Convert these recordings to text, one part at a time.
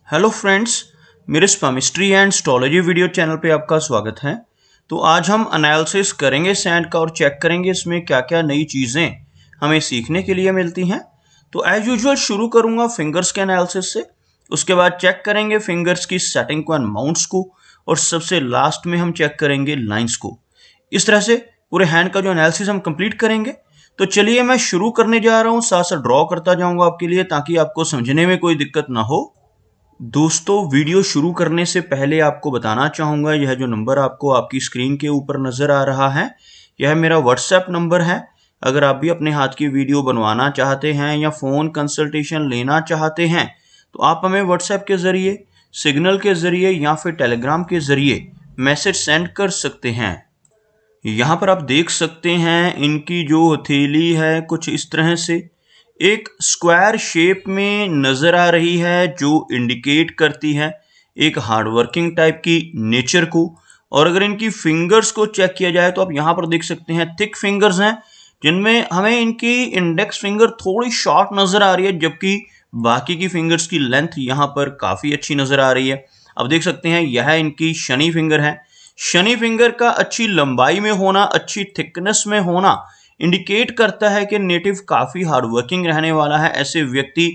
Hello friends, मेरे स्पामिस्ट्री and astrology video channel पे आपका स्वागत है। तो आज हम एनालिसिस करेंगे सैंड का और चेक करेंगे इसमें क्या क्या नई चीज़ें हमें सीखने के लिए मिलती हैं। तो एज यूजुअल शुरू करूंगा फिंगर्स के एनालिसिस से, उसके बाद चेक करेंगे फिंगर्स की सेटिंग को एंड माउंट्स को, और सबसे लास्ट में हम चेक करेंगे लाइन्स को। इस तरह से पूरे हैंड का जो एनालिसिस हम कंप्लीट करेंगे। तो चलिए मैं शुरू करने जा रहा हूँ, साथ साथ ड्रॉ करता जाऊँगा आपके लिए ताकि आपको समझने में कोई दिक्कत ना हो। दोस्तों, वीडियो शुरू करने से पहले आपको बताना चाहूँगा, यह जो नंबर आपको आपकी स्क्रीन के ऊपर नज़र आ रहा है, यह मेरा व्हाट्सएप नंबर है। अगर आप भी अपने हाथ की वीडियो बनवाना चाहते हैं या फ़ोन कंसल्टेशन लेना चाहते हैं तो आप हमें व्हाट्सएप के ज़रिए, सिग्नल के ज़रिए या फिर टेलीग्राम के ज़रिए मैसेज सेंड कर सकते हैं। यहाँ पर आप देख सकते हैं इनकी जो हथेली है कुछ इस तरह से एक स्क्वायर शेप में नज़र आ रही है, जो इंडिकेट करती है एक हार्डवर्किंग टाइप की नेचर को। और अगर इनकी फिंगर्स को चेक किया जाए तो आप यहाँ पर देख सकते हैं थिक फिंगर्स हैं, जिनमें हमें इनकी इंडेक्स फिंगर थोड़ी शॉर्ट नज़र आ रही है, जबकि बाकी की फिंगर्स की लेंथ यहाँ पर काफ़ी अच्छी नज़र आ रही है। अब देख सकते हैं यह इनकी शनि फिंगर है। शनि फिंगर का अच्छी लंबाई में होना, अच्छी थिकनेस में होना इंडिकेट करता है कि नेटिव काफ़ी हार्डवर्किंग रहने वाला है। ऐसे व्यक्ति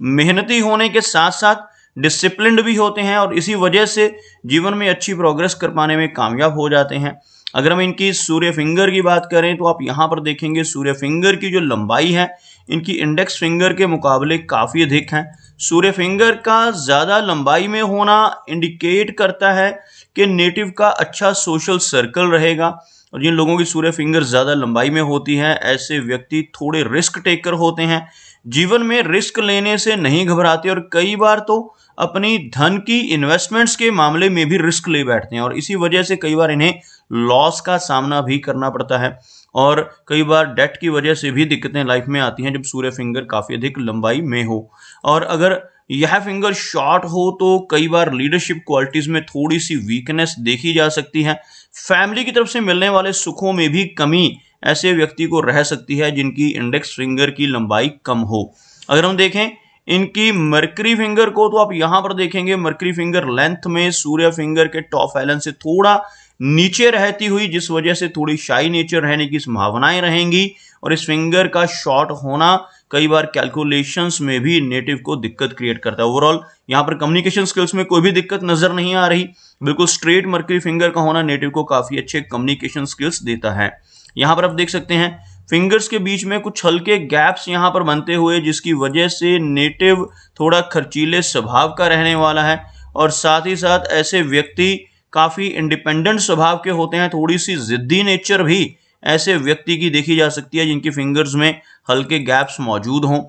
मेहनती होने के साथ साथ डिसिप्लिन्ड भी होते हैं और इसी वजह से जीवन में अच्छी प्रोग्रेस कर पाने में कामयाब हो जाते हैं। अगर हम इनकी सूर्य फिंगर की बात करें तो आप यहाँ पर देखेंगे सूर्य फिंगर की जो लंबाई है इनकी इंडेक्स फिंगर के मुकाबले काफ़ी अधिक है। सूर्य फिंगर का ज़्यादा लंबाई में होना इंडिकेट करता है कि नेटिव का अच्छा सोशल सर्कल रहेगा। और जिन लोगों की सूर्य फिंगर ज़्यादा लंबाई में होती है, ऐसे व्यक्ति थोड़े रिस्क टेकर होते हैं, जीवन में रिस्क लेने से नहीं घबराते और कई बार तो अपनी धन की इन्वेस्टमेंट्स के मामले में भी रिस्क ले बैठते हैं और इसी वजह से कई बार इन्हें लॉस का सामना भी करना पड़ता है और कई बार डेट की वजह से भी दिक्कतें लाइफ में आती हैं जब सूर्य फिंगर काफ़ी अधिक लंबाई में हो। और अगर यह फिंगर शॉर्ट हो तो कई बार लीडरशिप क्वालिटीज़ में थोड़ी सी वीकनेस देखी जा सकती है। फैमिली की तरफ से मिलने वाले सुखों में भी कमी ऐसे व्यक्ति को रह सकती है जिनकी इंडेक्स फिंगर की लंबाई कम हो। अगर हम देखें इनकी मर्करी फिंगर को तो आप यहाँ पर देखेंगे मर्करी फिंगर लेंथ में सूर्य फिंगर के टॉप एलन से थोड़ा नीचे रहती हुई, जिस वजह से थोड़ी शाई नेचर रहने की संभावनाएं रहेंगी और इस फिंगर का शॉर्ट होना कई बार कैलकुलेशंस में भी नेटिव को दिक्कत क्रिएट करता है। ओवरऑल यहाँ पर कम्युनिकेशन स्किल्स में कोई भी दिक्कत नजर नहीं आ रही। बिल्कुल स्ट्रेट मर्करी फिंगर का होना नेटिव को काफी अच्छे कम्युनिकेशन स्किल्स देता है। यहाँ पर आप देख सकते हैं फिंगर्स के बीच में कुछ हल्के गैप्स यहाँ पर बनते हुए, जिसकी वजह से नेटिव थोड़ा खर्चीले स्वभाव का रहने वाला है और साथ ही साथ ऐसे व्यक्ति काफ़ी इंडिपेंडेंट स्वभाव के होते हैं। थोड़ी सी जिद्दी नेचर भी ऐसे व्यक्ति की देखी जा सकती है जिनकी फिंगर्स में हल्के गैप्स मौजूद हों।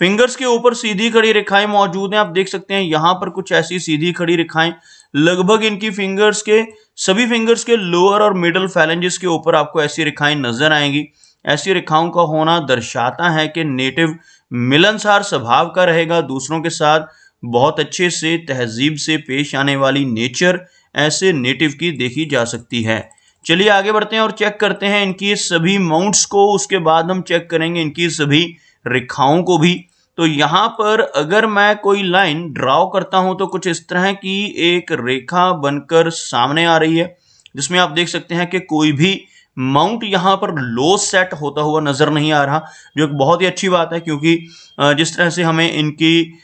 फिंगर्स के ऊपर सीधी खड़ी रेखाएं मौजूद हैं, आप देख सकते हैं यहाँ पर कुछ ऐसी सीधी खड़ी रेखाएं लगभग इनकी फिंगर्स के सभी फिंगर्स के लोअर और मिडल फैलेंजेस के ऊपर आपको ऐसी रेखाएं नजर आएंगी। ऐसी रेखाओं का होना दर्शाता है कि नेटिव मिलनसार स्वभाव का रहेगा, दूसरों के साथ बहुत अच्छे से तहजीब से पेश आने वाली नेचर ऐसे नेटिव की देखी जा सकती है। चलिए आगे बढ़ते हैं और चेक करते हैं इनकी सभी माउंट्स को, उसके बाद हम चेक करेंगे इनकी सभी रेखाओं को भी। तो यहाँ पर अगर मैं कोई लाइन ड्रॉ करता हूं तो कुछ इस तरह की एक रेखा बनकर सामने आ रही है, जिसमें आप देख सकते हैं कि कोई भी माउंट यहाँ पर लो सेट होता हुआ नजर नहीं आ रहा, जो एक बहुत ही अच्छी बात है क्योंकि जिस तरह से हमें इनकी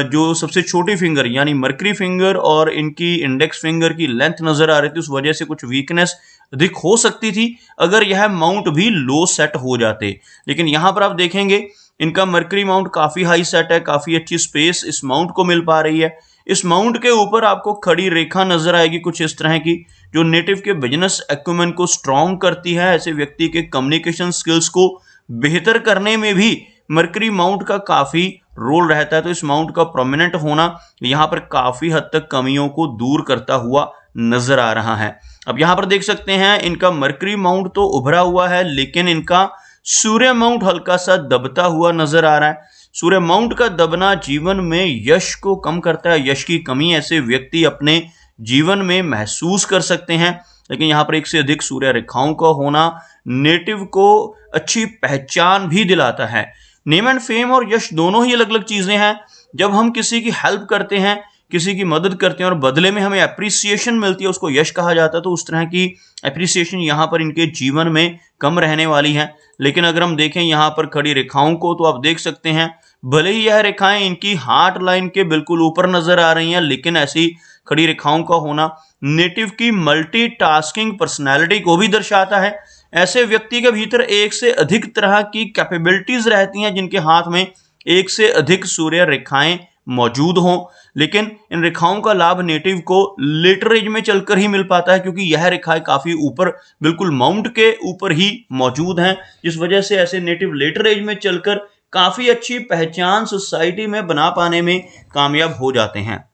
जो सबसे छोटी फिंगर यानी मर्करी फिंगर और इनकी इंडेक्स फिंगर की लेंथ नजर आ रही थी, उस वजह से कुछ वीकनेस अधिक हो सकती थी अगर यह माउंट भी लो सेट हो जाते। लेकिन यहाँ पर आप देखेंगे इनका मर्करी माउंट काफी हाई सेट है, काफी अच्छी स्पेस इस माउंट को मिल पा रही है। इस माउंट के ऊपर आपको खड़ी रेखा नजर आएगी कुछ इस तरह की, जो नेटिव के बिजनेस एक्यूमेन को स्ट्रॉन्ग करती है। ऐसे व्यक्ति के कम्युनिकेशन स्किल्स को बेहतर करने में भी मर्करी माउंट का काफी रोल रहता है। तो इस माउंट का प्रोमिनेंट होना यहाँ पर काफी हद तक कमियों को दूर करता हुआ नजर आ रहा है। अब यहाँ पर देख सकते हैं इनका मर्करी माउंट तो उभरा हुआ है, लेकिन इनका सूर्य माउंट हल्का सा दबता हुआ नजर आ रहा है। सूर्य माउंट का दबना जीवन में यश को कम करता है, यश की कमी ऐसे व्यक्ति अपने जीवन में महसूस कर सकते हैं। लेकिन यहाँ पर एक से अधिक सूर्य रेखाओं का होना नेटिव को अच्छी पहचान भी दिलाता है। नेम एंड फेम और यश दोनों ही अलग अलग चीजें हैं। जब हम किसी की हेल्प करते हैं, किसी की मदद करते हैं और बदले में हमें एप्रिसिएशन मिलती है, उसको यश कहा जाता है, तो उस तरह की एप्रिसिएशन यहाँ पर इनके जीवन में कम रहने वाली है। लेकिन अगर हम देखें यहाँ पर खड़ी रेखाओं को, तो आप देख सकते हैं भले ही यह रेखाएं इनकी हार्ट लाइन के बिल्कुल ऊपर नजर आ रही हैं, लेकिन ऐसी खड़ी रेखाओं का होना नेटिव की मल्टीटास्किंग पर्सनैलिटी को भी दर्शाता है। ऐसे व्यक्ति के भीतर एक से अधिक तरह की कैपेबिलिटीज रहती हैं, जिनके हाथ में एक से अधिक सूर्य रेखाएं मौजूद हों, लेकिन इन रेखाओं का लाभ नेटिव को लेटर एज में चलकर ही मिल पाता है, क्योंकि यह रेखाएं काफी ऊपर बिल्कुल माउंट के ऊपर ही मौजूद हैं, जिस वजह से ऐसे नेटिव लेटर एज में चलकर काफी अच्छी पहचान सोसाइटी में बना पाने में कामयाब हो जाते हैं।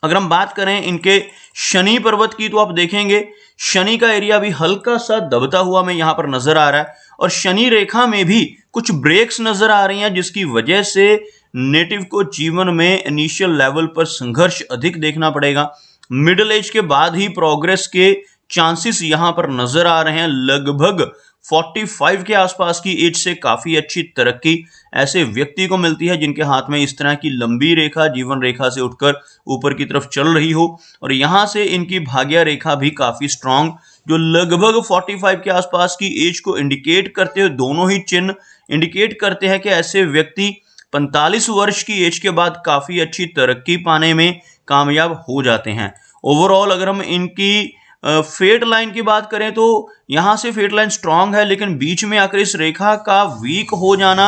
अगर हम बात करें इनके शनि पर्वत की, तो आप देखेंगे शनि का एरिया भी हल्का सा दबता हुआ में यहां पर नजर आ रहा है, और शनि रेखा में भी कुछ ब्रेक्स नजर आ रही हैं, जिसकी वजह से नेटिव को जीवन में इनिशियल लेवल पर संघर्ष अधिक देखना पड़ेगा। मिडिल एज के बाद ही प्रोग्रेस के चांसेस यहां पर नजर आ रहे हैं। लगभग 45 के आसपास की एज से काफी अच्छी तरक्की ऐसे व्यक्ति को मिलती है, जिनके हाथ में इस तरह की लंबी रेखा जीवन रेखा से उठकर ऊपर की तरफ चल रही हो, और यहां से इनकी भाग्य रेखा भी काफी स्ट्रांग, जो लगभग 45 के आसपास की एज को इंडिकेट करते हुए, दोनों ही चिन्ह इंडिकेट करते हैं कि ऐसे व्यक्ति 45 वर्ष की एज के बाद काफी अच्छी तरक्की पाने में कामयाब हो जाते हैं। ओवरऑल अगर हम इनकी फेट लाइन की बात करें, तो यहां से फेट लाइन स्ट्रांग है, लेकिन बीच में आकर इस रेखा का वीक हो जाना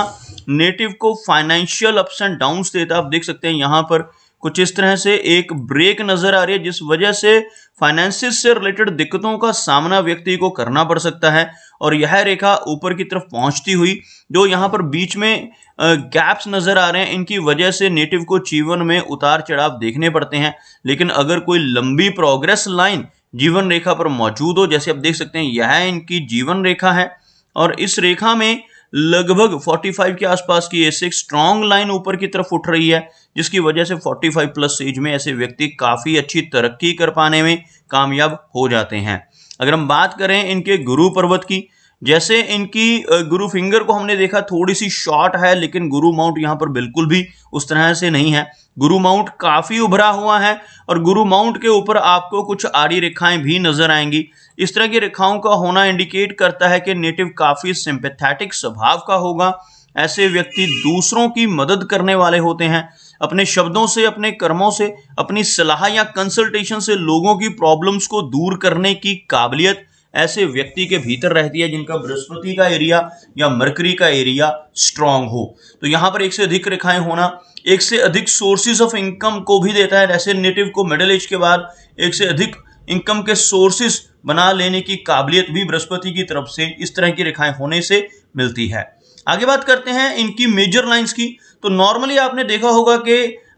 नेटिव को फाइनेंशियल अप्स एंड डाउन्स देता है। आप देख सकते हैं यहां पर कुछ इस तरह से एक ब्रेक नजर आ रही है, जिस वजह से फाइनेंसिस से रिलेटेड दिक्कतों का सामना व्यक्ति को करना पड़ सकता है। और यह रेखा ऊपर की तरफ पहुंचती हुई, जो यहां पर बीच में गैप्स नजर आ रहे हैं, इनकी वजह से नेटिव को जीवन में उतार चढ़ाव देखने पड़ते हैं। लेकिन अगर कोई लंबी प्रोग्रेस लाइन जीवन रेखा पर मौजूद हो, जैसे आप देख सकते हैं यह इनकी जीवन रेखा है, और इस रेखा में लगभग 45 के आसपास की एज से एक स्ट्रॉन्ग लाइन ऊपर की तरफ उठ रही है, जिसकी वजह से 45 प्लस एज में ऐसे व्यक्ति काफी अच्छी तरक्की कर पाने में कामयाब हो जाते हैं। अगर हम बात करें इनके गुरु पर्वत की, जैसे इनकी गुरु फिंगर को हमने देखा थोड़ी सी शॉर्ट है, लेकिन गुरु माउंट यहां पर बिल्कुल भी उस तरह से नहीं है। गुरु माउंट काफी उभरा हुआ है, और गुरु माउंट के ऊपर आपको कुछ आड़ी रेखाएं भी नजर आएंगी। इस तरह की रेखाओं का होना इंडिकेट करता है कि नेटिव काफी सिंपैथेटिक स्वभाव का होगा। ऐसे व्यक्ति दूसरों की मदद करने वाले होते हैं, अपने शब्दों से, अपने कर्मों से, अपनी सलाह या कंसल्टेशन से लोगों की प्रॉब्लम्स को दूर करने की काबिलियत ऐसे व्यक्ति के भीतर रहती है, जिनका बृहस्पति का एरिया या मरकरी का एरिया स्ट्रांग हो। तो यहां पर एक से अधिक रेखाएं होना एक से अधिक सोर्सेज ऑफ इनकम को भी देता है। ऐसे नेटिव को मिडिल एज के बाद एक से अधिक इनकम के सोर्सेज बना लेने की काबिलियत भी बृहस्पति की तरफ से इस तरह की रेखाएं होने से मिलती है। आगे बात करते हैं इनकी मेजर लाइंस की। तो नॉर्मली आपने देखा होगा कि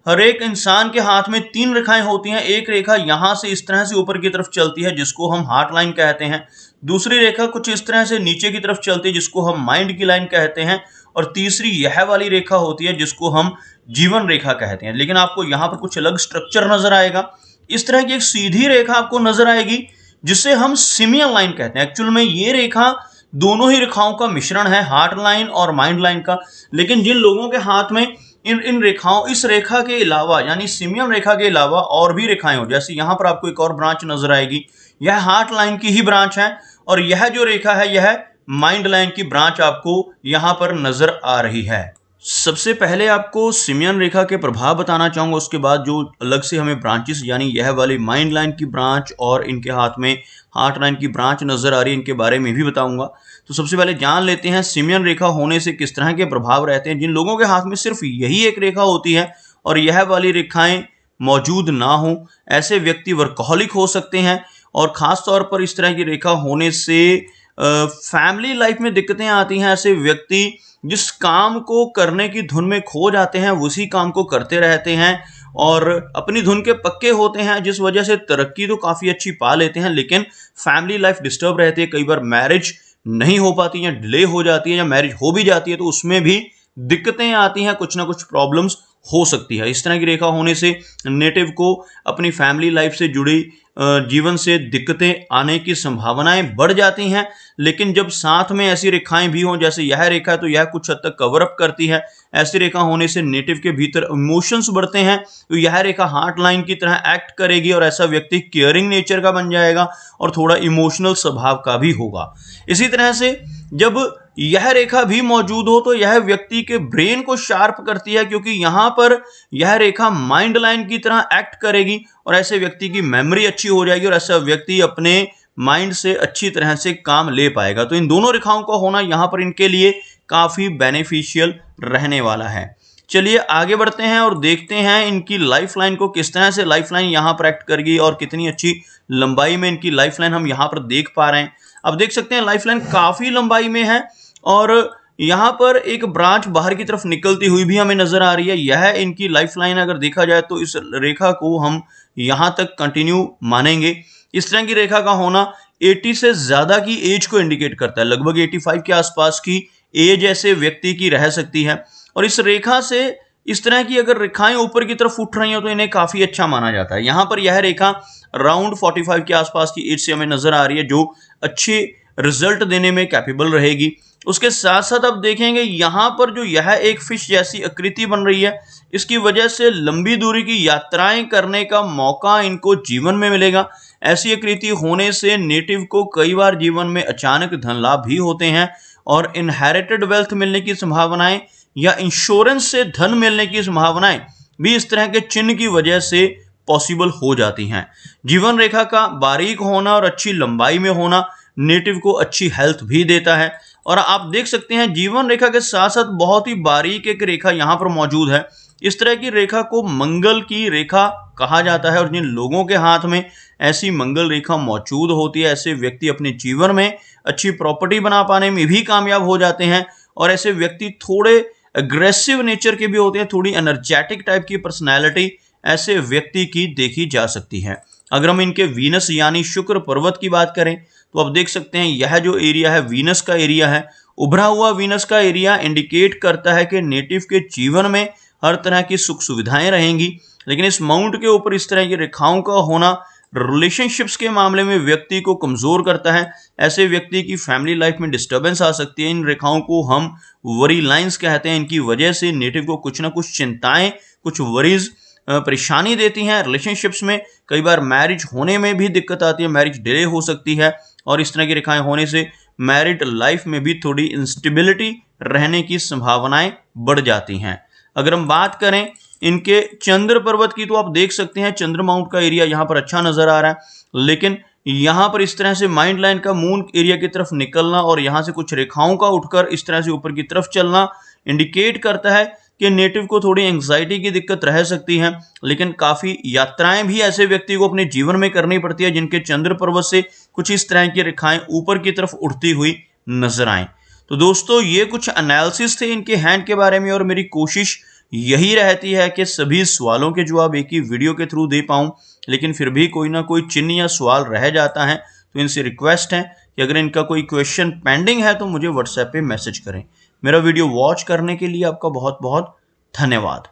हर एक इंसान के हाथ में 3 रेखाएं होती हैं। एक रेखा यहां से इस तरह से ऊपर की तरफ चलती है, जिसको हम हार्ट लाइन कहते हैं। दूसरी रेखा कुछ इस तरह से नीचे की तरफ चलती है, जिसको हम माइंड की लाइन कहते हैं। और तीसरी यह वाली रेखा होती है, जिसको हम जीवन रेखा कहते हैं। लेकिन आपको यहां पर कुछ अलग स्ट्रक्चर नजर आएगा। इस तरह की एक सीधी रेखा आपको नजर आएगी, जिसे हम सिमियन लाइन कहते हैं। एक्चुअल में ये रेखा दोनों ही रेखाओं का मिश्रण है, हार्ट लाइन और माइंड लाइन का। लेकिन जिन लोगों के हाथ में इन रेखाओं, इस रेखा के अलावा यानी सिमियन रेखा के अलावा और भी रेखाएं हो, जैसे यहां पर आपको एक और ब्रांच नजर आएगी, यह हार्ट लाइन की ही ब्रांच है, और यह जो रेखा है यह माइंड लाइन की ब्रांच आपको यहां पर नजर आ रही है। सबसे पहले आपको सिमियन रेखा के प्रभाव बताना चाहूंगा, उसके बाद जो अलग से हमें ब्रांचेस यानी यह वाली माइंड लाइन की ब्रांच और इनके हाथ में हार्ट लाइन की ब्रांच नजर आ रही है, इनके बारे में भी बताऊंगा। तो सबसे पहले जान लेते हैं सिमियन रेखा होने से किस तरह के प्रभाव रहते हैं। जिन लोगों के हाथ में सिर्फ यही एक रेखा होती है और यह वाली रेखाएं मौजूद ना हो, ऐसे व्यक्ति वर्कहोलिक हो सकते हैं। और खास तौर पर इस तरह की रेखा होने से फैमिली लाइफ में दिक्कतें आती हैं। ऐसे व्यक्ति जिस काम को करने की धुन में खो जाते हैं, उसी काम को करते रहते हैं और अपनी धुन के पक्के होते हैं, जिस वजह से तरक्की तो काफ़ी अच्छी पा लेते हैं, लेकिन फैमिली लाइफ डिस्टर्ब रहती है। कई बार मैरिज नहीं हो पाती या डिले हो जाती है, या मैरिज हो भी जाती है तो उसमें भी दिक्कतें आती हैं, कुछ ना कुछ प्रॉब्लम्स हो सकती है। इस तरह की रेखा होने से नेटिव को अपनी फैमिली लाइफ से जुड़ी जीवन से दिक्कतें आने की संभावनाएं बढ़ जाती हैं। लेकिन जब साथ में ऐसी रेखाएं भी हों, जैसे यह रेखा है तो यह कुछ हद तक कवर अप करती है। ऐसी रेखा होने से नेटिव के भीतर इमोशंस बढ़ते हैं, तो यह रेखा हार्ट लाइन की तरह एक्ट करेगी और ऐसा व्यक्ति केयरिंग नेचर का बन जाएगा और थोड़ा इमोशनल स्वभाव का भी होगा। इसी तरह से जब यह रेखा भी मौजूद हो तो यह व्यक्ति के ब्रेन को शार्प करती है, क्योंकि यहां पर यह रेखा माइंड लाइन की तरह एक्ट करेगी और ऐसे व्यक्ति की मेमोरी अच्छी हो जाएगी और ऐसा व्यक्ति अपने माइंड से अच्छी तरह से काम ले पाएगा। तो इन दोनों रेखाओं का होना यहां पर इनके लिए काफी बेनिफिशियल रहने वाला है। चलिए आगे बढ़ते हैं और देखते हैं इनकी लाइफ लाइन को किस तरह से लाइफ लाइन यहां पर एक्ट करेगी और कितनी अच्छी लंबाई में इनकी लाइफ लाइन हम यहां पर देख पा रहे हैं। अब देख सकते हैं लाइफ लाइन काफी लंबाई में है और यहां पर एक ब्रांच बाहर की तरफ निकलती हुई भी हमें नजर आ रही है। यह इनकी लाइफ लाइन अगर देखा जाए तो इस रेखा को हम यहां तक कंटिन्यू मानेंगे। इस तरह की रेखा का होना 80 से ज्यादा की एज को इंडिकेट करता है। लगभग 85 के आसपास की एज ऐसे व्यक्ति की रह सकती है और इस रेखा से इस तरह की अगर रेखाएं ऊपर की तरफ उठ रही हो तो इन्हें काफी अच्छा माना जाता है। यहां पर यह रेखा अराउंड 45 के आसपास की एज से हमें नजर आ रही है, जो अच्छे रिजल्ट देने में कैपेबल रहेगी। उसके साथ साथ अब देखेंगे यहां पर जो यह एक फिश जैसी आकृति बन रही है, इसकी वजह से लंबी दूरी की यात्राएं करने का मौका इनको जीवन में मिलेगा। ऐसी आकृति होने से नेटिव को कई बार जीवन में अचानक धन लाभ भी होते हैं और इनहेरिटेड वेल्थ मिलने की संभावनाएं या इंश्योरेंस से धन मिलने की संभावनाएं भी इस तरह के चिन्ह की वजह से पॉसिबल हो जाती हैं। जीवन रेखा का बारीक होना और अच्छी लंबाई में होना नेटिव को अच्छी हेल्थ भी देता है। और आप देख सकते हैं जीवन रेखा के साथ साथ बहुत ही बारीक एक रेखा यहां पर मौजूद है। इस तरह की रेखा को मंगल की रेखा कहा जाता है और जिन लोगों के हाथ में ऐसी मंगल रेखा मौजूद होती है, ऐसे व्यक्ति अपने जीवन में अच्छी प्रॉपर्टी बना पाने में भी कामयाब हो जाते हैं और ऐसे व्यक्ति थोड़े अग्रेसिव नेचर के भी होते हैं, थोड़ी एनर्जेटिक टाइप की पर्सनैलिटी ऐसे व्यक्ति की देखी जा सकती है। अगर हम इनके वीनस यानी शुक्र पर्वत की बात करें तो आप देख सकते हैं यह जो एरिया है वीनस का एरिया है। उभरा हुआ वीनस का एरिया इंडिकेट करता है कि नेटिव के जीवन में हर तरह की सुख सुविधाएं रहेंगी। लेकिन इस माउंट के ऊपर इस तरह की रेखाओं का होना रिलेशनशिप्स के मामले में व्यक्ति को कमजोर करता है। ऐसे व्यक्ति की फैमिली लाइफ में डिस्टर्बेंस आ सकती है। इन रेखाओं को हम वरी लाइंस कहते हैं। इनकी वजह से नेटिव को कुछ ना कुछ चिंताएं, कुछ वरीज परेशानी देती हैं। रिलेशनशिप्स में कई बार मैरिज होने में भी दिक्कत आती है, मैरिज डिले हो सकती है और इस तरह की रेखाएं होने से मैरिड लाइफ में भी थोड़ी इंस्टेबिलिटी रहने की संभावनाएं बढ़ जाती हैं। अगर हम बात करें इनके चंद्र पर्वत की तो आप देख सकते हैं चंद्र माउंट का एरिया यहाँ पर अच्छा नजर आ रहा है, लेकिन यहाँ पर इस तरह से माइंड लाइन का मून एरिया की तरफ निकलना और यहाँ से कुछ रेखाओं का उठकर इस तरह से ऊपर की तरफ चलना इंडिकेट करता है कि नेटिव को थोड़ी एंग्जाइटी की दिक्कत रह सकती है। लेकिन काफी यात्राएं भी ऐसे व्यक्ति को अपने जीवन में करनी पड़ती है जिनके चंद्र पर्वत से कुछ इस तरह की रेखाएं ऊपर की तरफ उठती हुई नजर आए। तो दोस्तों ये कुछ एनालिसिस थे इनके हैंड के बारे में और मेरी कोशिश यही रहती है कि सभी सवालों के जवाब एक ही वीडियो के थ्रू दे पाऊं, लेकिन फिर भी कोई ना कोई चिन्ह या सवाल रह जाता है। तो इनसे रिक्वेस्ट है कि अगर इनका कोई क्वेश्चन पेंडिंग है तो मुझे व्हाट्सएप पे मैसेज करें। मेरा वीडियो वॉच करने के लिए आपका बहुत बहुत धन्यवाद।